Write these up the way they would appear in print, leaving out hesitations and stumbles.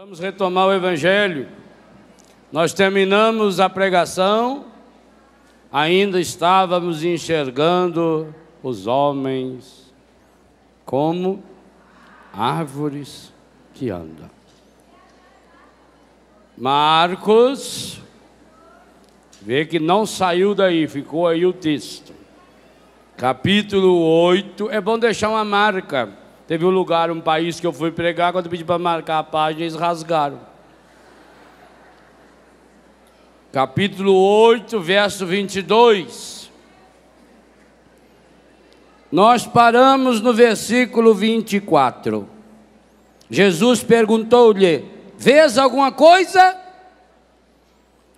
Vamos retomar o Evangelho. Nós terminamos a pregação, ainda estávamos enxergando os homens como árvores que andam. Marcos, vê que não saiu daí, ficou aí o texto. Capítulo 8, é bom deixar uma marca. Teve um lugar, um país que eu fui pregar, quando eu pedi para marcar a página, eles rasgaram. Capítulo 8, verso 22. Nós paramos no versículo 24. Jesus perguntou-lhe: vês alguma coisa?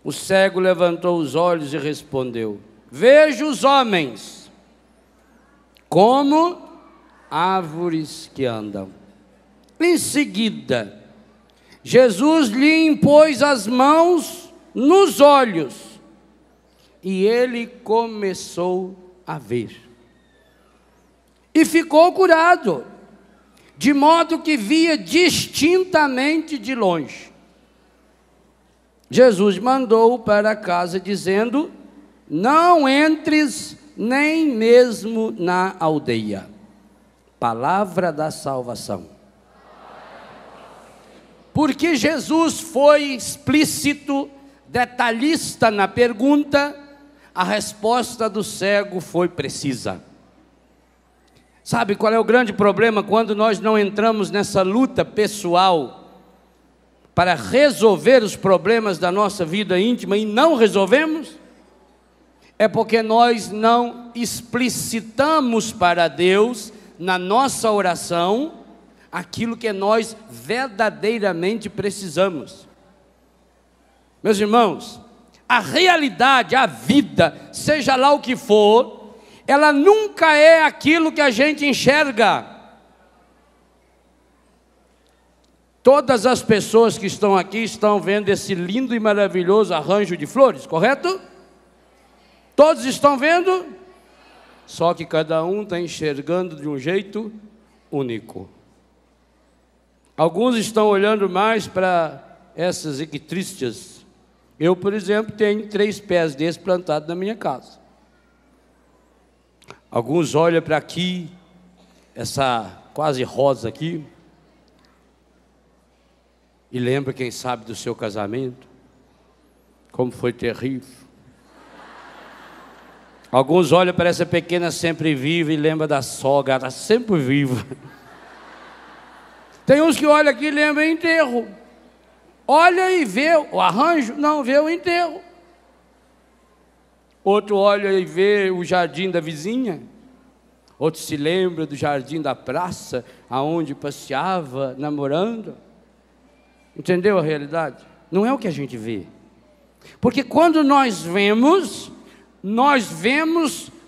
O cego levantou os olhos e respondeu: vejo os homens como árvores que andam. Em seguida, Jesus lhe impôs as mãos nos olhos e ele começou a ver. E ficou curado, de modo que via distintamente de longe. Jesus mandou-o para casa, dizendo: não entres nem mesmo na aldeia. Palavra da salvação. Porque Jesus foi explícito, detalhista na pergunta, a resposta do cego foi precisa. Sabe qual é o grande problema quando nós não entramos nessa luta pessoal para resolver os problemas da nossa vida íntima e não resolvemos? É porque nós não explicitamos para Deus, na nossa oração, aquilo que nós verdadeiramente precisamos. Meus irmãos, a realidade, a vida, seja lá o que for, ela nunca é aquilo que a gente enxerga. Todas as pessoas que estão aqui estão vendo esse lindo e maravilhoso arranjo de flores, correto? Todos estão vendo? Só que cada um está enxergando de um jeito único. Alguns estão olhando mais para essas equitrístias. Eu, por exemplo, tenho 3 pés desses plantados na minha casa. Alguns olham para aqui, essa quase rosa aqui, e lembra, quem sabe, do seu casamento, como foi terrível. Alguns olham para essa pequena sempre viva e lembram da sogra, ela está sempre viva. Tem uns que olham aqui e lembram enterro. Olha e vê o arranjo, não vê o enterro. Outro olha e vê o jardim da vizinha. Outro se lembra do jardim da praça, aonde passeava, namorando. Entendeu a realidade? Não é o que a gente vê. Porque quando nós vemos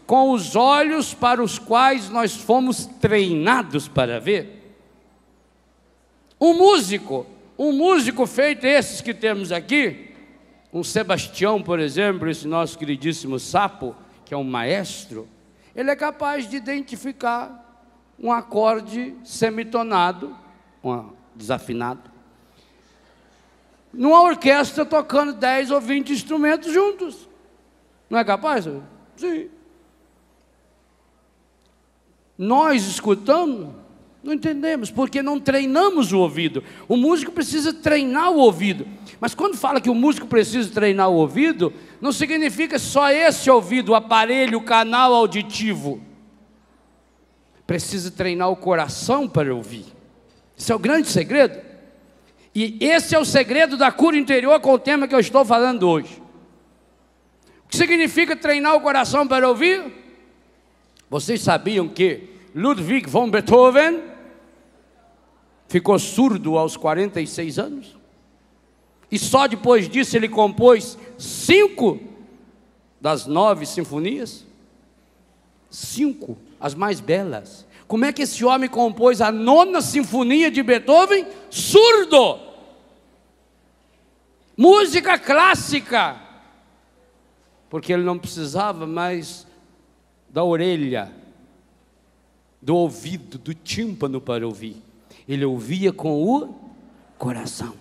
com os olhos para os quais nós fomos treinados para ver. Um músico feito esses que temos aqui, um Sebastião, por exemplo, esse nosso queridíssimo Sapo, que é um maestro, ele é capaz de identificar um acorde semitonado, desafinado, numa orquestra tocando 10 ou 20 instrumentos juntos. Não é capaz? Sim. Nós escutamos, não entendemos, porque não treinamos o ouvido. O músico precisa treinar o ouvido. Mas quando fala que o músico precisa treinar o ouvido, não significa só esse ouvido, o aparelho, o canal auditivo. Precisa treinar o coração para ouvir. Esse é o grande segredo. E esse é o segredo da cura interior com o tema que eu estou falando hoje. O que significa treinar o coração para ouvir? Vocês sabiam que Ludwig von Beethoven ficou surdo aos 46 anos? E só depois disso ele compôs 5 das 9 sinfonias? 5, as mais belas. Como é que esse homem compôs a 9ª sinfonia de Beethoven? Surdo! Música clássica! Porque ele não precisava mais da orelha, do ouvido, do tímpano para ouvir. Ele ouvia com o coração.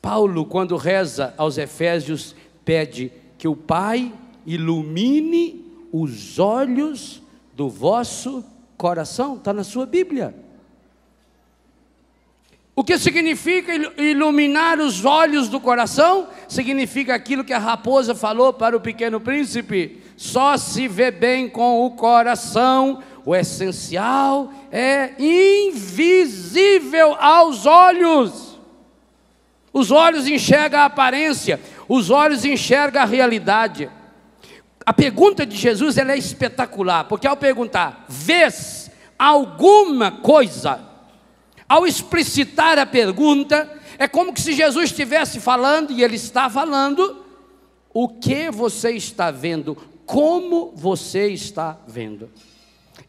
Paulo, quando reza aos Efésios, pede que o Pai ilumine os olhos do vosso coração. Está na sua Bíblia. O que significa iluminar os olhos do coração? Significa aquilo que a raposa falou para o pequeno príncipe: só se vê bem com o coração, o essencial é invisível aos olhos. Os olhos enxergam a aparência, os olhos enxergam a realidade. A pergunta de Jesus, ela é espetacular, porque ao perguntar, vês alguma coisa? Ao explicitar a pergunta, é como se Jesus estivesse falando, e Ele está falando, o que você está vendo, como você está vendo.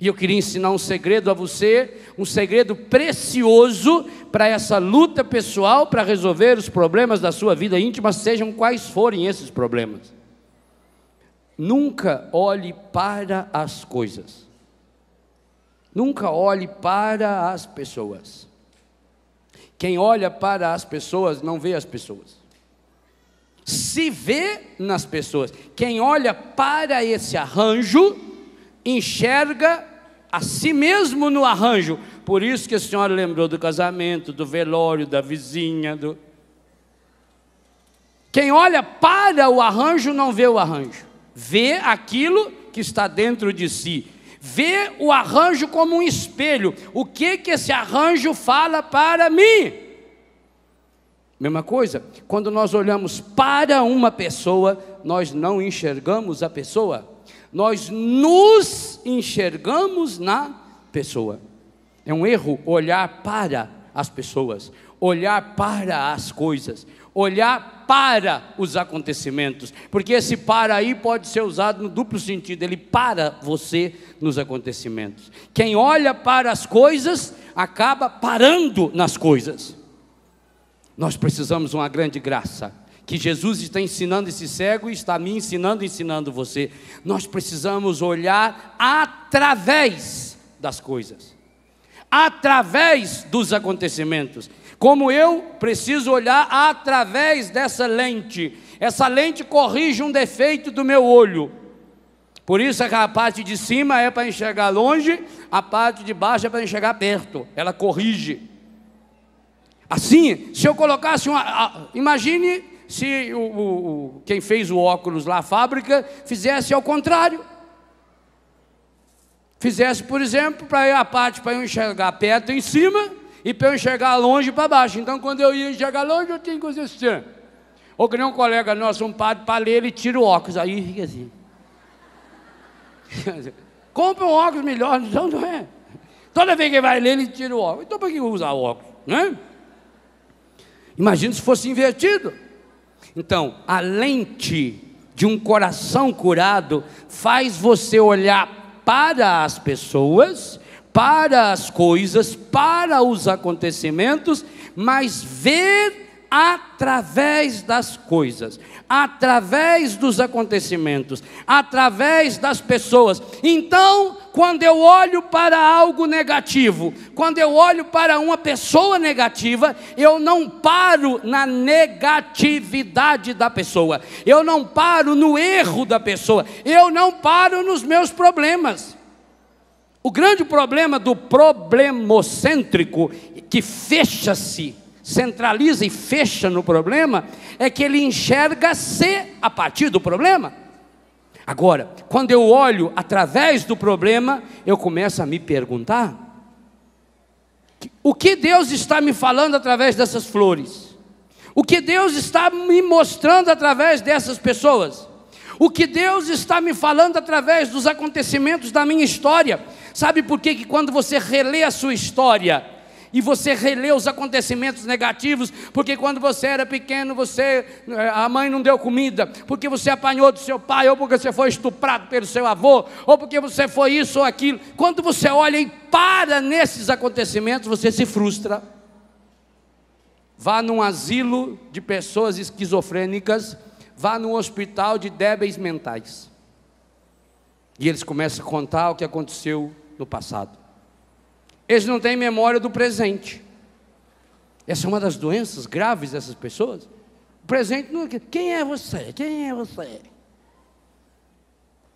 E eu queria ensinar um segredo a você, um segredo precioso para essa luta pessoal, para resolver os problemas da sua vida íntima, sejam quais forem esses problemas. Nunca olhe para as coisas, nunca olhe para as pessoas. Quem olha para as pessoas não vê as pessoas, se vê nas pessoas. Quem olha para esse arranjo, enxerga a si mesmo no arranjo. Por isso que a senhora lembrou do casamento, do velório, da vizinha, Quem olha para o arranjo não vê o arranjo, vê aquilo que está dentro de si, vê o arranjo como um espelho. O que esse arranjo fala para mim? Mesma coisa, quando nós olhamos para uma pessoa, nós não enxergamos a pessoa, nós nos enxergamos na pessoa. É um erro olhar para as pessoas, olhar para as coisas, olhar para os acontecimentos, porque esse para aí pode ser usado no duplo sentido. Ele para você nos acontecimentos. Quem olha para as coisas acaba parando nas coisas. Nós precisamos de uma grande graça, que Jesus está ensinando esse cego e está me ensinando você. Nós precisamos olhar através das coisas, através dos acontecimentos. Como eu preciso olhar através dessa lente. Essa lente corrige um defeito do meu olho. Por isso é que a parte de cima é para enxergar longe, a parte de baixo é para enxergar perto. Ela corrige. Assim, se eu colocasse imagine se quem fez o óculos lá, a fábrica, fizesse ao contrário. Fizesse, por exemplo, para a parte para eu enxergar perto em cima, e para eu enxergar longe para baixo. Então, quando eu ia enxergar longe, eu tinha que fazer assim. Ou que nem um colega nosso, um padre, para ler, ele tira o óculos, aí fica assim. Compra um óculos melhor, então não é. Toda vez que vai ler, ele tira o óculos. Então, para que usar o óculos, né? Imagina se fosse invertido. Então, a lente de um coração curado faz você olhar para as pessoas, para as coisas, para os acontecimentos, mas ver através das coisas, através dos acontecimentos, através das pessoas. Então, quando eu olho para algo negativo, quando eu olho para uma pessoa negativa, eu não paro na negatividade da pessoa, eu não paro no erro da pessoa, eu não paro nos meus problemas. O grande problema do problemocêntrico, que fecha-se, centraliza e fecha no problema, é que ele enxerga-se a partir do problema. Agora, quando eu olho através do problema, eu começo a me perguntar: o que Deus está me falando através dessas flores? O que Deus está me mostrando através dessas pessoas? O que Deus está me falando através dos acontecimentos da minha história? Sabe por quê? Que quando você relê a sua história, e você relê os acontecimentos negativos, porque quando você era pequeno, a mãe não deu comida, porque você apanhou do seu pai, ou porque você foi estuprado pelo seu avô, ou porque você foi isso ou aquilo. Quando você olha e para nesses acontecimentos, você se frustra. Vá num asilo de pessoas esquizofrênicas, vá num hospital de débeis mentais, e eles começam a contar o que aconteceu no passado. Eles não têm memória do presente. Essa é uma das doenças graves dessas pessoas. O presente não é: quem é você? Quem é você?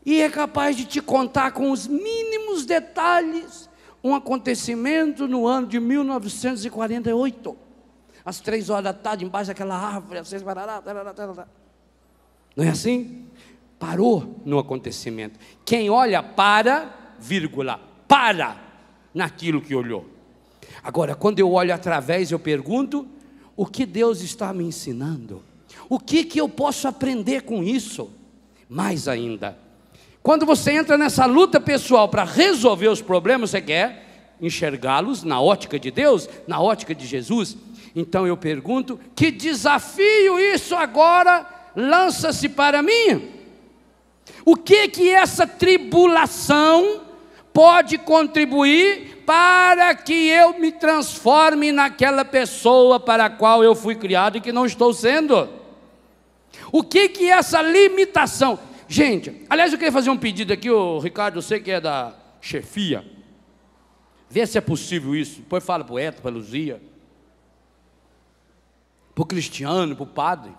E é capaz de te contar com os mínimos detalhes um acontecimento no ano de 1948, às 3 horas da tarde, embaixo daquela árvore, não é assim? Parou no acontecimento. Quem olha para, vírgula, para naquilo que olhou. Agora, quando eu olho através, eu pergunto: o que Deus está me ensinando? O que eu posso aprender com isso? Mais ainda, quando você entra nessa luta pessoal para resolver os problemas, você quer enxergá-los na ótica de Deus, na ótica de Jesus. Então eu pergunto: que desafio isso agora lança-se para mim? O que essa tribulação pode contribuir para que eu me transforme naquela pessoa para a qual eu fui criado e que não estou sendo? O que essa limitação... Gente, aliás, eu queria fazer um pedido aqui, o Ricardo, você que é da chefia, vê se é possível isso. Depois fala para o Eto, para a Luzia, para o Cristiano, para o padre.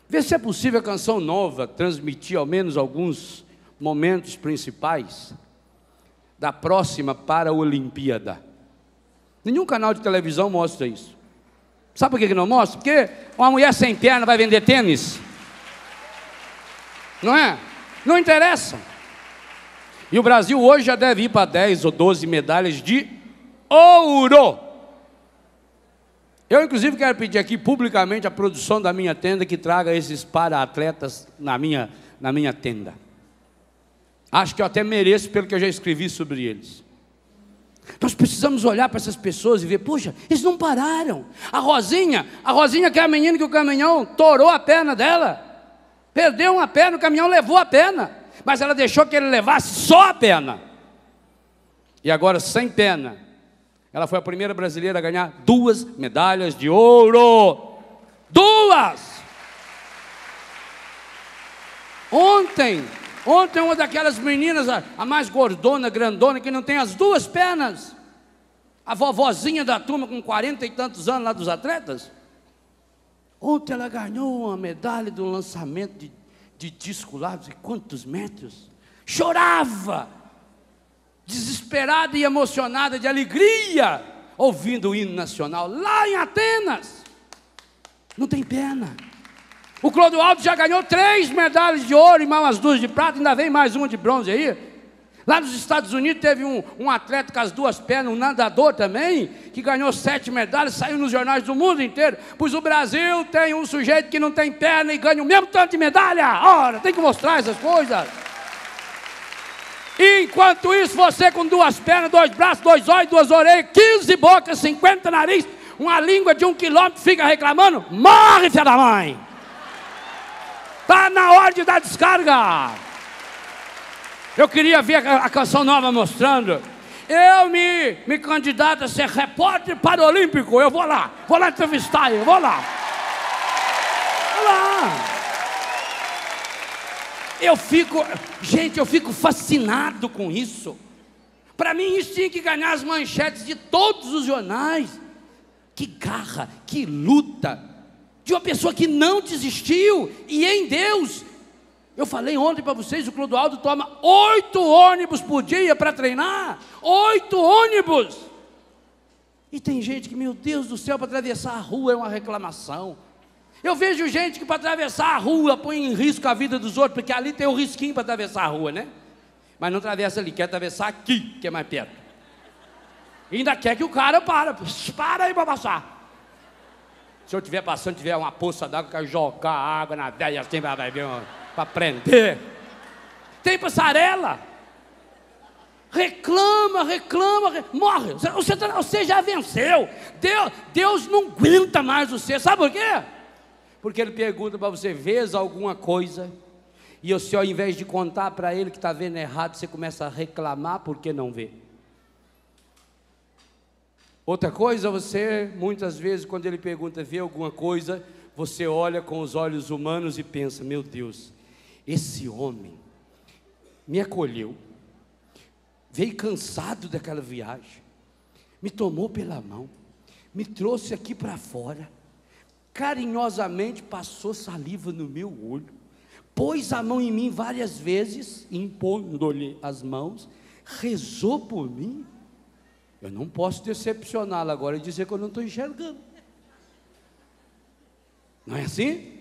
Vê se é possível a canção nova transmitir ao menos alguns momentos principais da próxima Paralimpíada. Nenhum canal de televisão mostra isso. Sabe por que não mostra? Porque uma mulher sem perna vai vender tênis. Não é? Não interessa. E o Brasil hoje já deve ir para 10 ou 12 medalhas de ouro. Eu inclusive quero pedir aqui publicamente a produção da minha tenda que traga esses para-atletas na minha tenda. Acho que eu até mereço pelo que eu já escrevi sobre eles. Nós precisamos olhar para essas pessoas e ver: poxa, eles não pararam. A Rosinha que é a menina que o caminhão torou a perna dela. Perdeu uma perna, o caminhão levou a perna, mas ela deixou que ele levasse só a perna. E agora, sem perna, ela foi a primeira brasileira a ganhar 2 medalhas de ouro. 2! Ontem uma daquelas meninas, a mais gordona, grandona, que não tem as 2 pernas, a vovozinha da turma com 40 e tantos anos lá dos atletas, ontem ela ganhou uma medalha do lançamento de disco lá, de quantos metros? Chorava, desesperada e emocionada de alegria, ouvindo o hino nacional, lá em Atenas. Não tem perna. O Clodoaldo já ganhou 3 medalhas de ouro e mais umas 2 de prata, ainda vem mais uma de bronze aí. Lá nos Estados Unidos teve um atleta com as 2 pernas, um nadador também, que ganhou 7 medalhas, saiu nos jornais do mundo inteiro. Pois o Brasil tem um sujeito que não tem perna e ganha o mesmo tanto de medalha. Ora, tem que mostrar essas coisas. E enquanto isso, você com 2 pernas, 2 braços, 2 olhos, 2 orelhas, 15 bocas, 50 nariz, uma língua de 1 quilômetro, fica reclamando: morre, filha da mãe! Está na hora de dar descarga. Eu queria ver a canção nova mostrando. Eu me candidato a ser repórter paralímpico. Eu vou lá entrevistar, eu vou lá. Eu fico fascinado com isso. Para mim isso tinha que ganhar as manchetes de todos os jornais. Que garra, que luta, de uma pessoa que não desistiu, e em Deus. Eu falei ontem para vocês, o Clodoaldo toma 8 ônibus por dia para treinar. 8 ônibus. E tem gente que, meu Deus do céu, para atravessar a rua é uma reclamação. Eu vejo gente que para atravessar a rua põe em risco a vida dos outros, porque ali tem um risquinho para atravessar a rua, né? Mas não atravessa ali, quer atravessar aqui, que é mais perto. E ainda quer que o cara para aí para passar. Se eu estiver passando, tiver uma poça d'água, eu quero jogar água na velha assim, para prender. Tem passarela. Reclama, morre. Você já venceu. Deus não aguenta mais você. Sabe por quê? Porque Ele pergunta para você: vês alguma coisa? E você, ao invés de contar para Ele que está vendo errado, você começa a reclamar porque não vê. Outra coisa, você, muitas vezes, quando Ele pergunta, vê alguma coisa, você olha com os olhos humanos e pensa: meu Deus, esse homem me acolheu, veio cansado daquela viagem, me tomou pela mão, me trouxe aqui para fora, carinhosamente passou saliva no meu olho, pôs a mão em mim várias vezes, impondo-lhe as mãos, rezou por mim. Eu não posso decepcioná-la agora e dizer que eu não estou enxergando. Não é assim?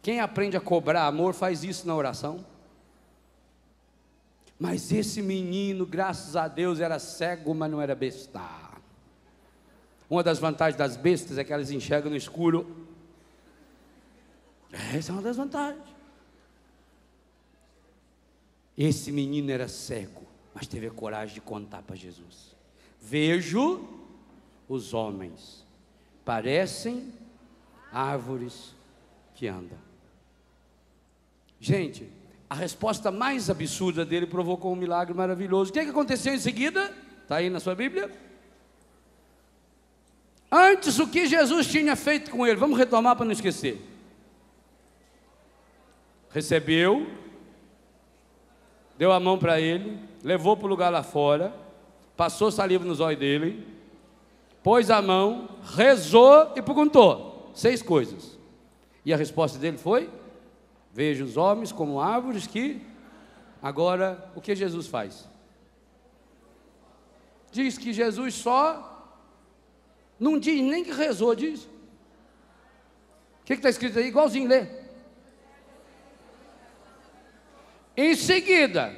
Quem aprende a cobrar amor faz isso na oração. Mas esse menino, graças a Deus, era cego, mas não era besta. Uma das vantagens das bestas é que elas enxergam no escuro. Essa é uma das vantagens. Esse menino era cego, mas teve a coragem de contar para Jesus. Vejo os homens, parecem árvores que andam. Gente, a resposta mais absurda dele provocou um milagre maravilhoso. O que aconteceu em seguida? Está aí na sua Bíblia? Antes, o que Jesus tinha feito com ele? Vamos retomar para não esquecer. Recebeu, deu a mão para ele, levou para o lugar lá fora, passou saliva nos olhos dele, pôs a mão, rezou e perguntou 6 coisas. E a resposta dele foi: vejo os homens como árvores que... Agora, o que Jesus faz? Diz que Jesus só... Não diz nem que rezou, diz. O que está escrito aí? Igualzinho, lê. Em seguida,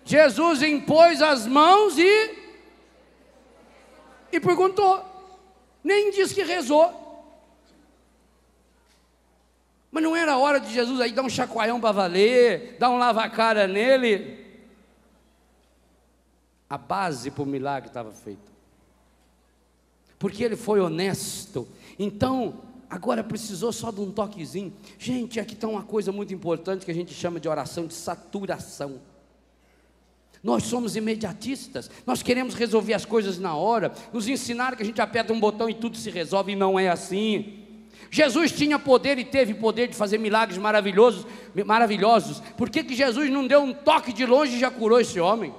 Jesus impôs as mãos e perguntou. Nem diz que rezou. Mas não era hora de Jesus aí dar um chacoalhão para valer, dar um lava-cara nele. A base para o milagre estava feita, porque ele foi honesto. Então, agora precisou só de um toquezinho. Gente, aqui está uma coisa muito importante que a gente chama de oração de saturação. Nós somos imediatistas, nós queremos resolver as coisas na hora. Nos ensinaram que a gente aperta um botão e tudo se resolve, e não é assim. Jesus tinha poder e teve poder de fazer milagres maravilhosos. Por que Jesus não deu um toque de longe e já curou esse homem?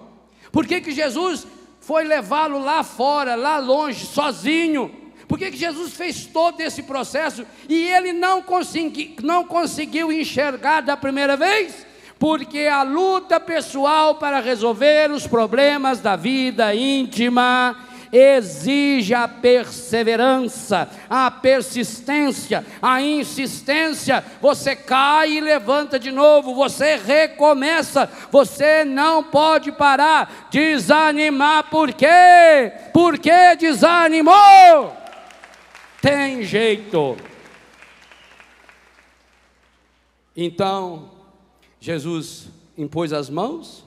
Por que Jesus foi levá-lo lá fora, lá longe, sozinho? Por que Jesus fez todo esse processo e ele não conseguiu enxergar da primeira vez? Porque a luta pessoal para resolver os problemas da vida íntima exige a perseverança, a persistência, a insistência. Você cai e levanta de novo, você recomeça, você não pode parar. Desanimar por quê? Por que desanimou? Tem jeito. Então Jesus impôs as mãos.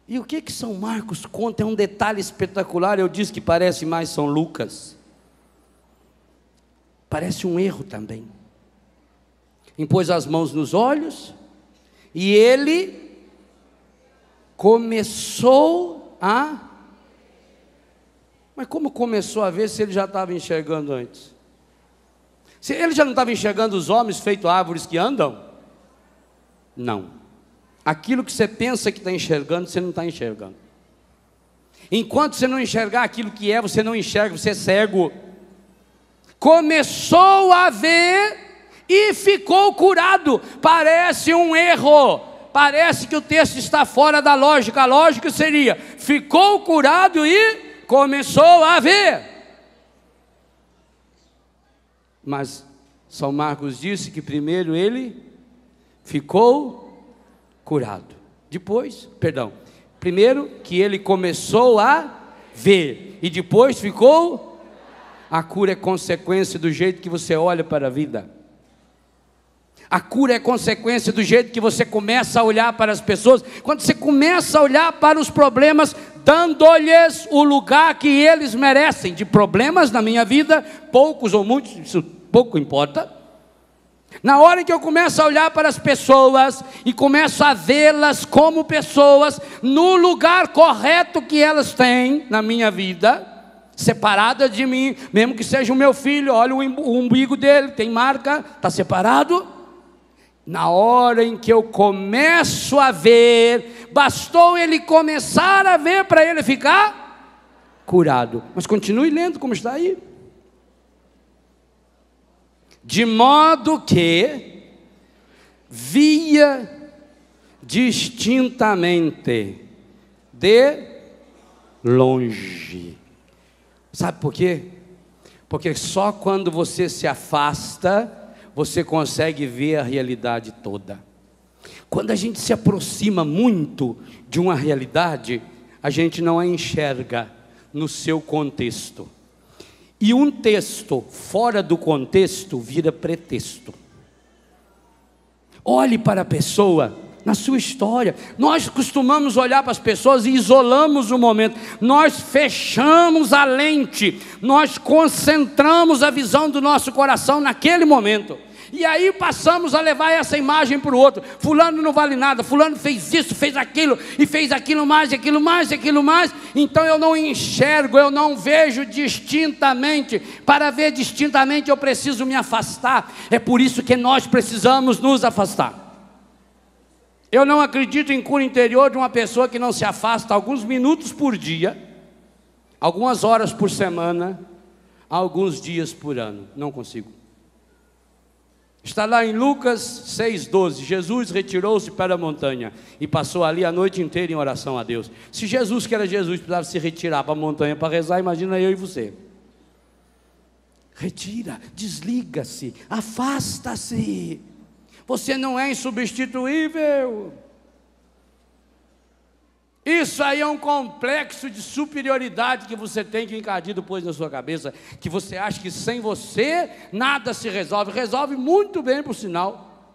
E o que São Marcos conta é um detalhe espetacular. Eu disse que parece mais São Lucas. Parece um erro também. Impôs as mãos nos olhos e ele começou a... Mas como começou a ver se ele já estava enxergando antes? Se ele já não estava enxergando os homens feito árvores que andam? Não. Aquilo que você pensa que está enxergando, você não está enxergando. Enquanto você não enxergar aquilo que é, você não enxerga, você é cego. Começou a ver e ficou curado. Parece um erro, parece que o texto está fora da lógica. A lógica seria: ficou curado e começou a ver. Mas São Marcos disse que primeiro ele ficou curado. Primeiro que ele começou a ver e depois ficou. A cura é consequência do jeito que você olha para a vida. A cura é consequência do jeito que você começa a olhar para as pessoas. Quando você começa a olhar para os problemas, dando-lhes o lugar que eles merecem. De problemas na minha vida, poucos ou muitos, isso pouco importa. Na hora em que eu começo a olhar para as pessoas e começo a vê-las como pessoas, no lugar correto que elas têm na minha vida, separada de mim, mesmo que seja o meu filho, olha o umbigo dele, tem marca, está separado. Na hora em que eu começo a ver, bastou ele começar a ver para ele ficar curado. Mas continue lendo como está aí. De modo que via distintamente de longe. Sabe por quê? Porque só quando você se afasta, você consegue ver a realidade toda. Quando a gente se aproxima muito de uma realidade, a gente não a enxerga no seu contexto. E um texto fora do contexto vira pretexto. Olhe para a pessoa na sua história. Nós costumamos olhar para as pessoas e isolamos o momento. Nós fechamos a lente. Nós concentramos a visão do nosso coração naquele momento. E aí passamos a levar essa imagem para o outro. Fulano não vale nada, fulano fez isso, fez aquilo, e fez aquilo mais, aquilo mais, aquilo mais. Então eu não enxergo, eu não vejo distintamente. Para ver distintamente eu preciso me afastar. É por isso que nós precisamos nos afastar. Eu não acredito em cura interior de uma pessoa que não se afasta alguns minutos por dia, algumas horas por semana, alguns dias por ano. Não consigo. Está lá em Lucas 6,12, Jesus retirou-se para a montanha e passou ali a noite inteira em oração a Deus. Se Jesus, que era Jesus, precisava se retirar para a montanha para rezar, imagina eu e você. Retira, desliga-se, afasta-se. Você não é insubstituível. Isso aí é um complexo de superioridade que você tem que encardir depois na sua cabeça, que você acha que sem você nada se resolve. Resolve muito bem, por sinal.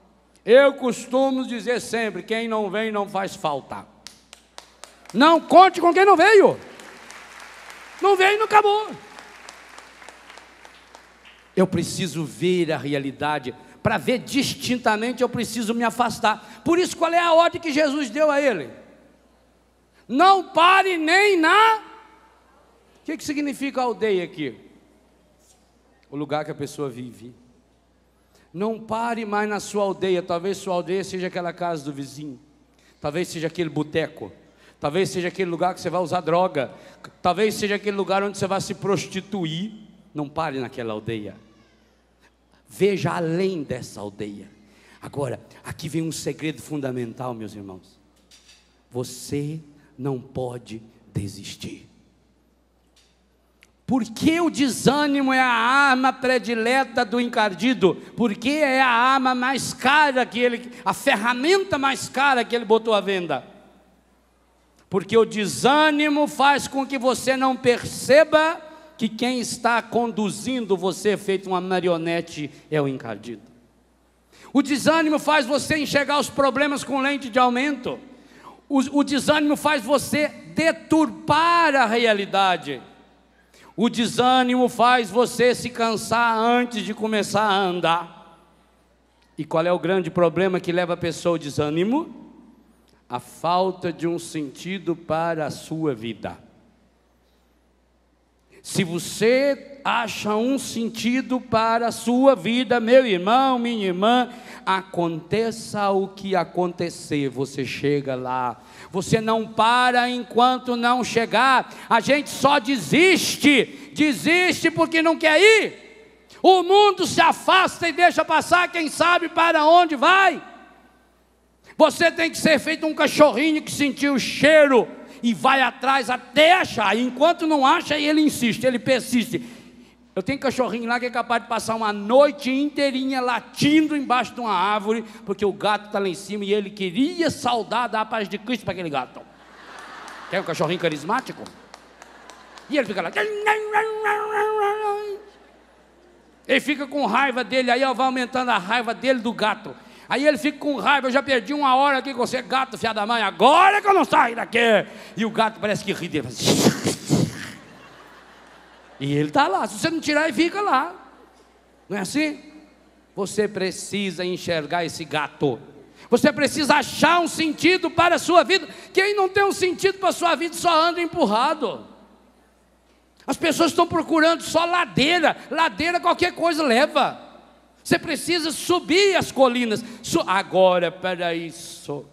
Eu costumo dizer sempre: quem não vem não faz falta. Não conte com quem não veio. Não veio e não acabou. Eu preciso ver a realidade. Para ver distintamente eu preciso me afastar. Por isso, qual é a ordem que Jesus deu a ele? Não pare nem na... O que significa aldeia aqui? O lugar que a pessoa vive. Não pare mais na sua aldeia. Talvez sua aldeia seja aquela casa do vizinho. Talvez seja aquele boteco. Talvez seja aquele lugar que você vai usar droga. Talvez seja aquele lugar onde você vai se prostituir. Não pare naquela aldeia. Veja além dessa aldeia. Agora, aqui vem um segredo fundamental, meus irmãos. Você não pode desistir. Por que o desânimo é a arma predileta do encardido? Porque é a arma mais cara que ele, a ferramenta mais cara que ele botou à venda. Porque o desânimo faz com que você não perceba que quem está conduzindo você, feito uma marionete, é o encardido. O desânimo faz você enxergar os problemas com lente de aumento. O desânimo faz você deturpar a realidade. O desânimo faz você se cansar antes de começar a andar. E qual é o grande problema que leva a pessoa ao desânimo? A falta de um sentido para a sua vida. Se você acha um sentido para a sua vida, meu irmão, minha irmã, aconteça o que acontecer, você chega lá. Você não para enquanto não chegar. A gente só desiste porque não quer ir. O mundo se afasta e deixa passar quem sabe para onde vai. Você tem que ser feito um cachorrinho que sentiu o cheiro e vai atrás até achar. E enquanto não acha, ele insiste, ele persiste. Eu tenho cachorrinho lá que é capaz de passar uma noite inteirinha latindo embaixo de uma árvore, porque o gato está lá em cima e ele queria saudar da paz de Cristo para aquele gato. Quer um cachorrinho carismático? E ele fica lá. Ele fica com raiva dele, aí vai aumentando a raiva dele do gato. Aí ele fica com raiva: eu já perdi uma hora aqui com você, gato, fiado da mãe, agora que eu não saio daqui. E o gato parece que ri dele. E ele está lá, se você não tirar, ele fica lá. Não é assim? Você precisa enxergar esse gato. Você precisa achar um sentido para a sua vida. Quem não tem um sentido para a sua vida só anda empurrado. As pessoas estão procurando só ladeira. Ladeira qualquer coisa leva. Você precisa subir as colinas. Agora, para isso,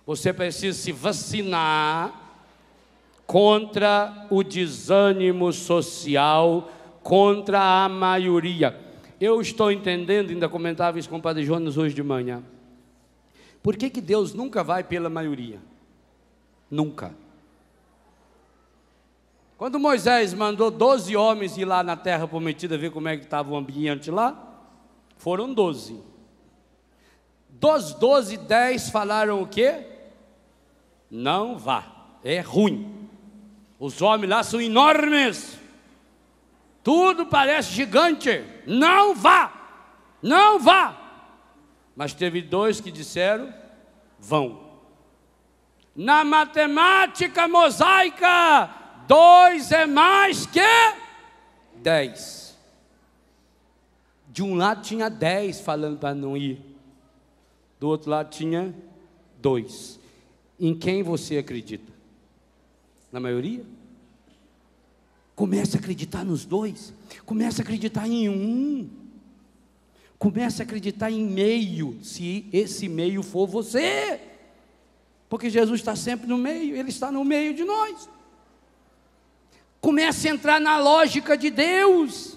você precisa se vacinar contra o desânimo social, contra a maioria. Eu estou entendendo, ainda comentava isso com o Padre Jonas hoje de manhã. Por que Deus nunca vai pela maioria? Nunca. Quando Moisés mandou 12 homens ir lá na terra prometida ver como é que estava o ambiente lá, foram 12. Dos 12, 10 falaram o quê? Não vá, é ruim. Os homens lá são enormes, tudo parece gigante, não vá, não vá. Mas teve 2 que disseram, vão. Na matemática mosaica, 2 é mais que 10. De um lado tinha 10 falando para não ir, do outro lado tinha 2. Em quem você acredita? Na maioria? Comece a acreditar nos 2, comece a acreditar em um, comece a acreditar em meio, se esse meio for você, porque Jesus está sempre no meio, Ele está no meio de nós. Comece a entrar na lógica de Deus.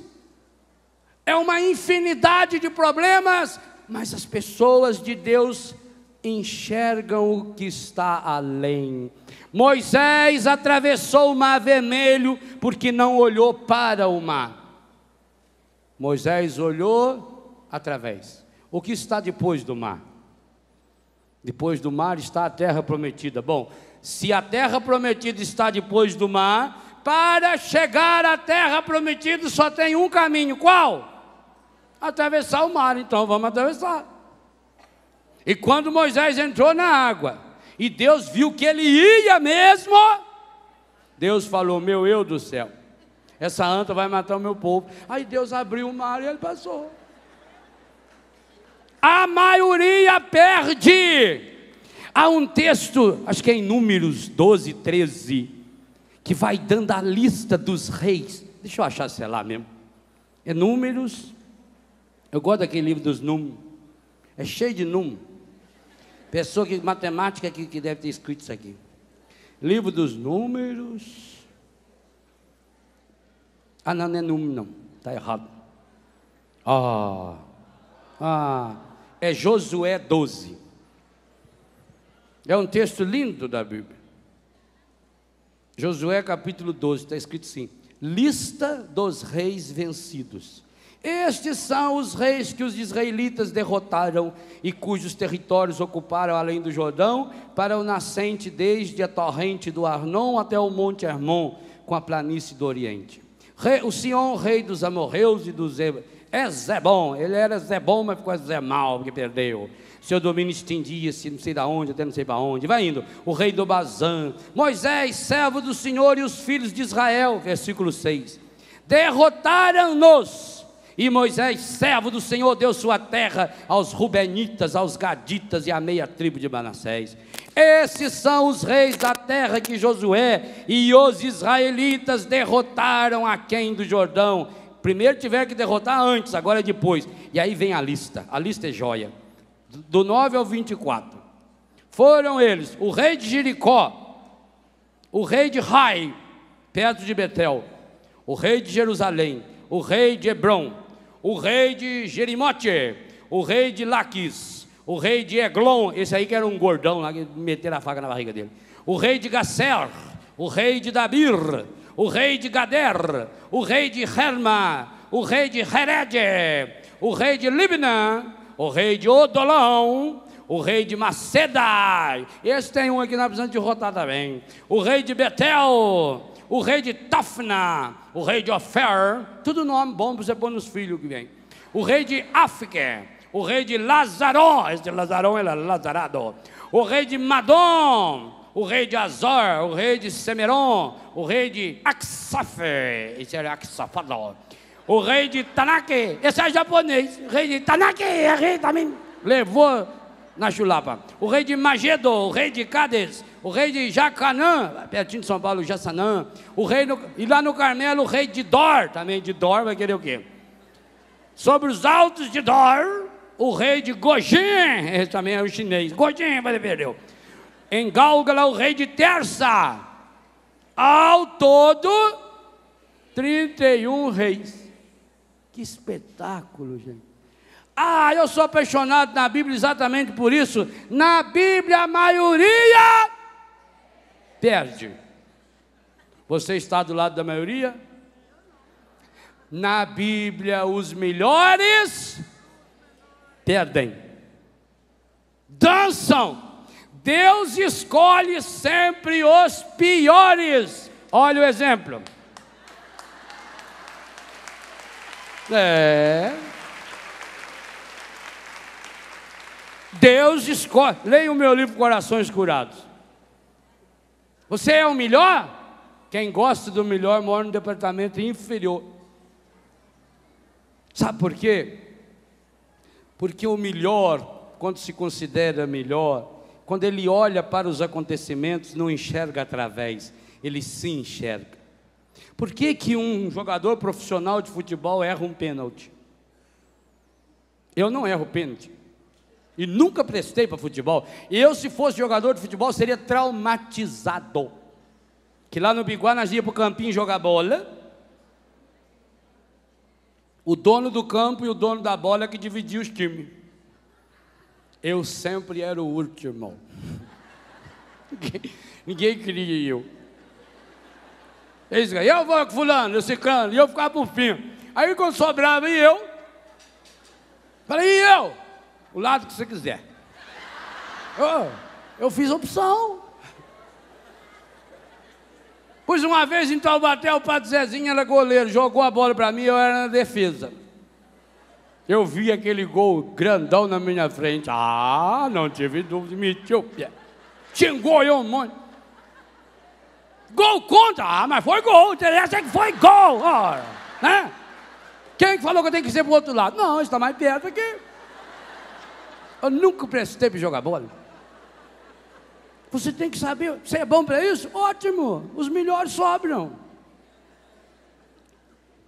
É uma infinidade de problemas, mas as pessoas de Deus enxergam o que está além. Moisés atravessou o mar vermelho porque não olhou para o mar. Moisés olhou através. O que está depois do mar? Depois do mar está a terra prometida. Bom, se a terra prometida está depois do mar, para chegar à terra prometida só tem um caminho. Qual? Atravessar o mar. Então vamos atravessar. E quando Moisés entrou na água, e Deus viu que ele ia mesmo, Deus falou, meu eu do céu, essa anta vai matar o meu povo. Aí Deus abriu o mar e ele passou. A maioria perde. Há um texto, acho que é em Números 12, 13, que vai dando a lista dos reis. Deixa eu achar se é lá mesmo. É Números. Eu gosto daquele livro dos números. É cheio de números. Pessoa que matemática que deve ter escrito isso aqui. Livro dos Números. Ah, não é número não, está errado. É Josué 12. É um texto lindo da Bíblia. Josué capítulo 12, está escrito assim: lista dos reis vencidos. Estes são os reis que os israelitas derrotaram e cujos territórios ocuparam além do Jordão, para o nascente desde a torrente do Arnon até o monte Hermon, com a planície do Oriente. O Sion, rei dos amorreus e dos Zebom, ele era Zebom, mas ficou Zemal, porque perdeu. Seu domínio estendia-se não sei da onde, até não sei para onde. Vai indo, o rei do Bazã. Moisés, servo do Senhor, e os filhos de Israel, versículo 6, derrotaram-nos. E Moisés, servo do Senhor, deu sua terra aos Rubenitas, aos Gaditas e à meia tribo de Manassés. Esses são os reis da terra que Josué e os israelitas derrotaram aquém do Jordão. Primeiro tiveram que derrotar antes, agora é depois. E aí vem a lista é joia. Do 9 ao 24. Foram eles, o rei de Jericó, o rei de Rai, perto de Betel, o rei de Jerusalém, o rei de Hebron, o rei de Jerimote, o rei de Laquis, o rei de Eglon, esse aí que era um gordão lá, que meteram a faca na barriga dele, o rei de Gasser, o rei de Dabir, o rei de Gader, o rei de Herma, o rei de Hered, o rei de Libna, o rei de Odolão, o rei de Maceda, esse tem um aqui na precisamos derrotar também, o rei de Betel, o rei de Tafna, o rei de Ofer, tudo nome bom para você pôr nos filhos que vem. O rei de África, o rei de Lazaró, esse de Lazaró era Lazarado, o rei de Madom, o rei de Azor, o rei de Semeron, o rei de Aksaf, esse era Aksafadó, o rei de Tanake, esse é japonês, o rei de Tanake, é rei também, levou na chulapa, o rei de Magedo, o rei de Cades, o rei de Jacanã, pertinho de São Paulo, Jassanã, o rei e lá no Carmelo, o rei de Dor, também de Dor vai querer o quê? Sobre os altos de Dor, o rei de Gojin, esse também é o chinês, Gojin vai perdeu. Em Gálgala, o rei de Terça, Ao todo, 31 reis. Que espetáculo, gente. Ah, eu sou apaixonado na Bíblia exatamente por isso. Na Bíblia, a maioria perde. Você está do lado da maioria? Na Bíblia, os melhores perdem. Dançam. Deus escolhe sempre os piores. Olha o exemplo. Deus escolhe. Leia o meu livro Corações Curados. Você é o melhor? Quem gosta do melhor mora no departamento inferior. Sabe por quê? Porque o melhor, quando se considera melhor, quando ele olha para os acontecimentos, não enxerga através, ele se enxerga. Por que que um jogador profissional de futebol erra um pênalti? Eu não erro pênalti. E nunca prestei para futebol. Eu, se fosse jogador de futebol, seria traumatizado. Que lá no Biguá nós íamos para o campinho jogar bola. O dono do campo e o dono da bola que dividiam os times. Eu sempre era o último. Ninguém queria eu. Eles ganhavam, eu vou com fulano, eu ciclano, e eu ficava por fim. Aí quando sobrava, e eu? Falei, e eu? O lado que você quiser. Eu fiz opção. Pois uma vez em Taubaté, o Padre Zezinho era goleiro, jogou a bola para mim, eu era na defesa. Eu vi aquele gol grandão na minha frente. Ah, não tive dúvida, metiu o pé. Xingou eu um monte. Gol contra? Ah, mas foi gol, interessa é que foi gol. Ora, né? Quem que falou que eu tenho que ser pro outro lado? Não, está mais perto aqui. Eu nunca prestei para jogar bola. Você tem que saber, você é bom para isso? Ótimo, os melhores sobram.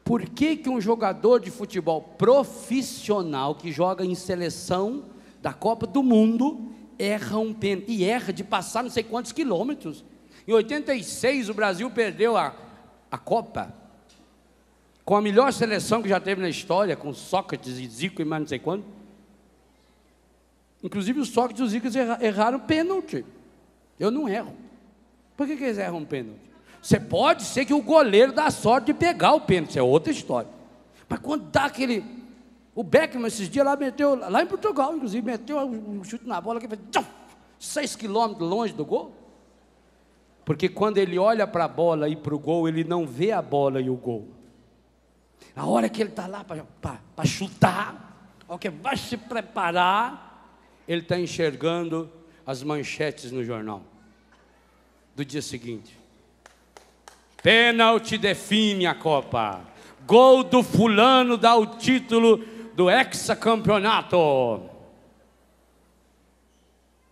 Por que que um jogador de futebol profissional que joga em seleção da Copa do Mundo erra um pênalti? E erra de passar não sei quantos quilômetros. Em 86 o Brasil perdeu a Copa com a melhor seleção que já teve na história, com Sócrates e Zico e mais não sei quanto. Inclusive o Sócrates e o Zico erraram pênalti. Eu não erro. Por que eles erram um pênalti? Você pode ser que o goleiro dá sorte de pegar o pênalti, isso é outra história. Mas quando dá aquele... O Beckham esses dias lá meteu, lá em Portugal inclusive, meteu um chute na bola que fez 6 quilômetros longe do gol. Porque quando ele olha para a bola e para o gol, ele não vê a bola e o gol. A hora que ele está lá para chutar, a hora que vai se preparar, ele está enxergando as manchetes no jornal do dia seguinte. Pênalti define a Copa. Gol do fulano dá o título do hexacampeonato.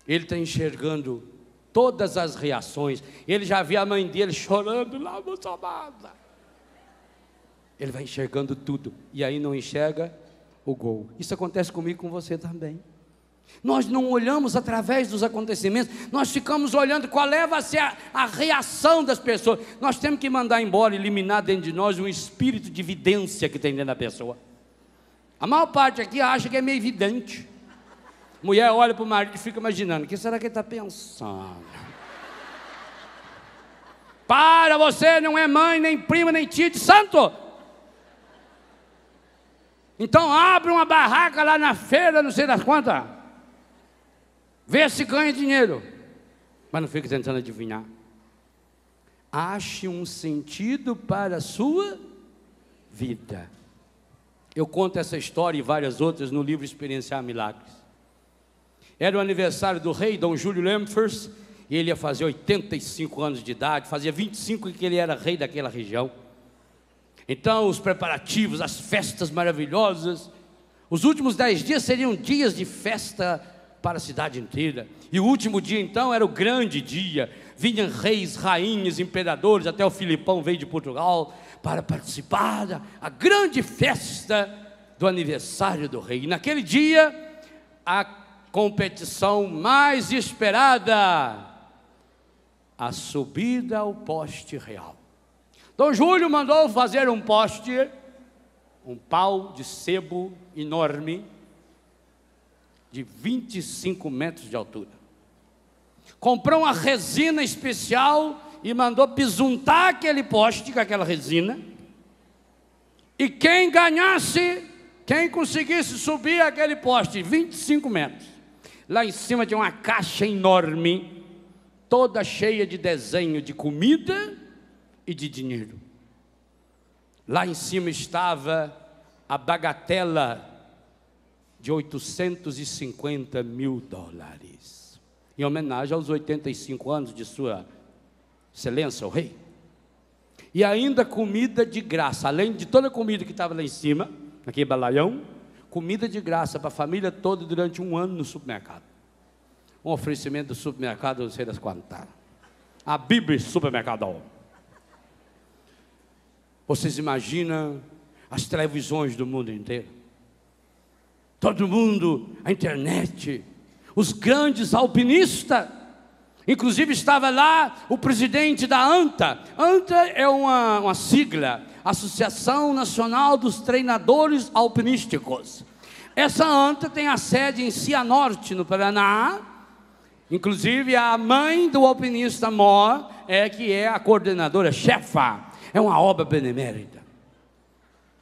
Ele está enxergando todas as reações. Ele já viu a mãe dele chorando lá, emocionada. Ele vai enxergando tudo. E aí não enxerga o gol. Isso acontece comigo e com você também. Nós não olhamos através dos acontecimentos, nós ficamos olhando qual vai ser a reação das pessoas. Nós temos que mandar embora, eliminar dentro de nós um espírito de vidência que tem dentro da pessoa. A maior parte aqui acha que é meio vidente. Mulher olha para o marido e fica imaginando, o que será que ele está pensando? Para, você não é mãe, nem prima, nem tia de santo. Então abre uma barraca lá na feira, não sei das quantas. Vê se ganha dinheiro. Mas não fique tentando adivinhar. Ache um sentido para a sua vida. Eu conto essa história e várias outras no livro Experienciar Milagres. Era o aniversário do rei Dom Júlio Lemfers, e ele ia fazer 85 anos de idade, fazia 25 que ele era rei daquela região. Então os preparativos, as festas maravilhosas, os últimos 10 dias seriam dias de festa para a cidade inteira, e o último dia então era o grande dia. Vinham reis, rainhas, imperadores, até o Filipão veio de Portugal para participar da grande festa do aniversário do rei. E naquele dia, a competição mais esperada, a subida ao poste real. Dom Júlio mandou fazer um poste, um pau de sebo enorme, de 25 metros de altura. Comprou uma resina especial e mandou besuntar aquele poste com aquela resina. E quem ganhasse, quem conseguisse subir aquele poste, 25 metros, lá em cima tinha uma caixa enorme, toda cheia de desenho de comida e de dinheiro. Lá em cima estava a bagatela de $850 mil, em homenagem aos 85 anos de sua excelência, o rei. E ainda comida de graça, além de toda a comida que estava lá em cima, naquele balaião, comida de graça para a família toda durante um ano no supermercado. Um oferecimento do supermercado, não sei das quantas. A Bíblia Supermercado. Vocês imaginam as televisões do mundo inteiro? Todo mundo, a internet, os grandes alpinistas. Inclusive estava lá o presidente da ANTA. ANTA é uma sigla, Associação Nacional dos Treinadores Alpinísticos. Essa ANTA tem a sede em Cianorte, no Paraná. Inclusive a mãe do alpinista Mor que é a coordenadora chefa. É uma obra benemérita.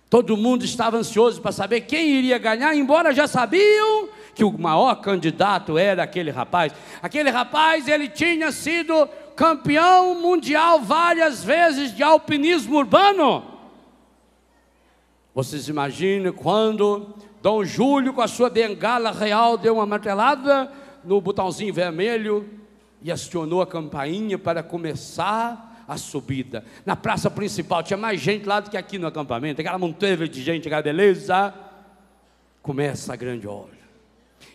Todo mundo estava ansioso para saber quem iria ganhar, embora já sabiam que o maior candidato era aquele rapaz. Aquele rapaz, ele tinha sido campeão mundial várias vezes de alpinismo urbano. Vocês imaginam quando Dom Júlio, com a sua bengala real, deu uma martelada no botãozinho vermelho e acionou a campainha para começar a subida. Na praça principal tinha mais gente lá do que aqui no acampamento, aquela montanha de gente, aquela beleza. Começa a grande hora.